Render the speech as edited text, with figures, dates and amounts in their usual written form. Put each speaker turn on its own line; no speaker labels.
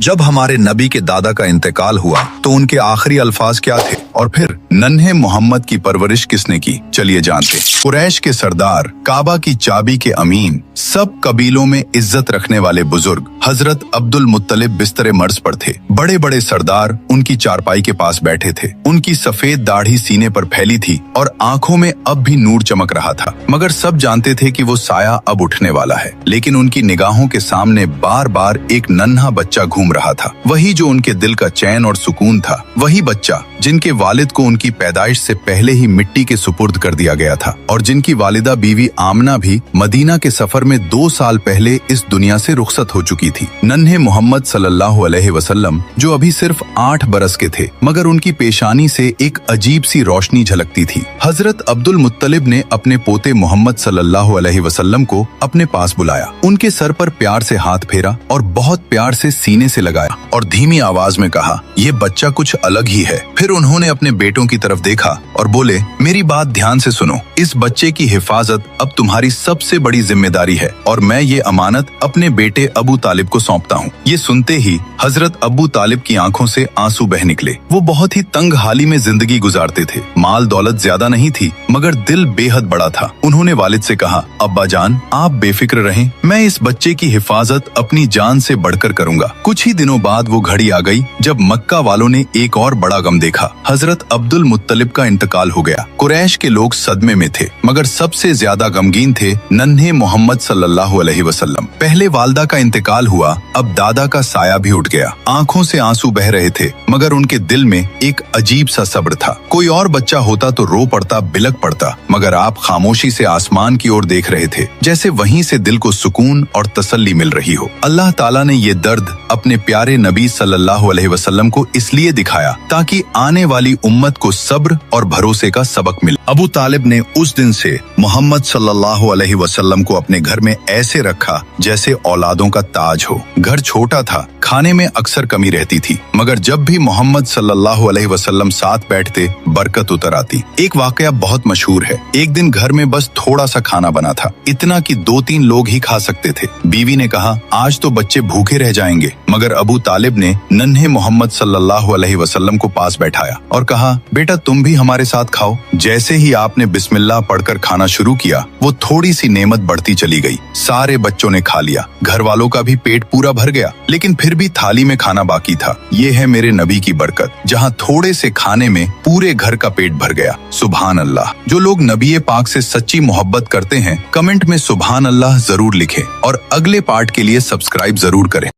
जब हमारे नबी के दादा का इंतकाल हुआ तो उनके आखिरी अल्फाज क्या थे और फिर नन्हे मोहम्मद की परवरिश किसने की, चलिए जानते। कुरैश के सरदार, काबा की चाबी के अमीन, सब कबीलों में इज्जत रखने वाले बुजुर्ग हजरत अब्दुल मुत्तलिब बिस्तरे मर्ज पर थे। बड़े बड़े सरदार उनकी चारपाई के पास बैठे थे। उनकी सफेद दाढ़ी सीने पर फैली थी और आंखों में अब भी नूर चमक रहा था, मगर सब जानते थे कि वो साया अब उठने वाला है। लेकिन उनकी निगाहों के सामने बार बार एक नन्हा बच्चा घूम रहा था, वही जो उनके दिल का चैन और सुकून था, वही बच्चा जिनके वालिद को उनकी पैदाइश से पहले ही मिट्टी के सुपुर्द कर दिया गया था और जिनकी वालिदा बीवी आमना भी मदीना के सफर में 2 साल पहले इस दुनिया से रुखसत हो चुकी थी। नन्हे मोहम्मद सल्लल्लाहु अलैहि वसल्लम जो अभी सिर्फ 8 बरस के थे, मगर उनकी पेशानी से एक अजीब सी रोशनी झलकती थी। हजरत अब्दुल मुत्तलिब ने अपने पोते मोहम्मद सल्लल्लाहु अलैहि वसल्लम को अपने पास बुलाया, उनके सर पर प्यार से हाथ फेरा और बहुत प्यार से सीने से लगाया और धीमी आवाज में कहा, ये बच्चा कुछ अलग ही है। फिर उन्होंने अपने बेटों की तरफ देखा और बोले, मेरी बात ध्यान से सुनो, इस बच्चे की हिफाजत अब तुम्हारी सबसे बड़ी जिम्मेदारी है और मैं ये अमानत अपने बेटे अबू तालिब को सौंपता हूँ। ये सुनते ही हजरत अबू तालिब की आंखों से आंसू बह निकले। वो बहुत ही तंग हाली में जिंदगी गुजारते थे, माल दौलत ज्यादा नहीं थी, मगर दिल बेहद बड़ा था। उन्होंने वालिद से कहा, अब्बा जान आप बेफिक्र रहें, मैं इस बच्चे की हिफाजत अपनी जान से बढ़कर करूंगा। कुछ ही दिनों बाद वो घड़ी आ गई जब मक्का वालों ने एक और बड़ा गम देखा। हजरत अब्दुल मुत्तलिब का इंतकाल हो गया। कुरैश के लोग सदमे में थे, मगर सबसे ज्यादा गमगीन थे नन्हे मोहम्मद सल्लल्लाहु अलैहि वसल्लम। पहले वालदा का इंतकाल हुआ, अब दादा का साया भी उठ गया। आंखों से आंसू बह रहे थे, मगर उनके दिल में एक अजीब सा सब्र था। कोई और बच्चा होता तो रो पड़ता, बिलक पड़ता, मगर आप खामोशी से आसमान की ओर देख रहे थे, जैसे वहीं से दिल को सुकून और तसल्ली मिल रही हो। अल्लाह ताला ने ये दर्द अपने प्यारे नबी सल्लल्लाहु अलैहि वसल्लम को इसलिए दिखाया ताकि आने वाली उम्मत को सब्र और भरोसे का सबक मिले। अबू तालिब ने उस दिन से मोहम्मद सल्लल्लाहु अलैहि वसल्लम को अपने घर में ऐसे रखा जैसे औलादों का ताज हो। घर छोटा था, खाने में अक्सर कमी रहती थी, मगर जब भी मोहम्मद सल्लल्लाहु अलैहि वसल्लम साथ बैठते बरकत उतर आती। एक वाकया बहुत मशहूर है। एक दिन घर में बस थोड़ा सा खाना बना था, इतना कि 2-3 लोग ही खा सकते थे। बीवी ने कहा, आज तो बच्चे भूखे रह जाएंगे, मगर अबू तालिब ने नन्हे मोहम्मद सल्लल्लाहु अलैहि वसल्लम को पास बैठाया और कहा, बेटा तुम भी हमारे साथ खाओ। जैसे ही आपने बिस्मिल्लाह पढ़कर खाना शुरू किया, वो थोड़ी सी नेमत बढ़ती चली गई। सारे बच्चों ने खा लिया, घर वालों का भी पेट पूरा भर गया, लेकिन फिर भी थाली में खाना बाकी था। ये है मेरे नबी की बरकत, जहाँ थोड़े से खाने में पूरे घर का पेट भर गया। सुभान अल्लाह। जो लोग नबी पाक से सच्ची मोहब्बत करते हैं, कमेंट में सुभान अल्लाह जरूर लिखें और अगले पार्ट के लिए सब्सक्राइब जरूर करें।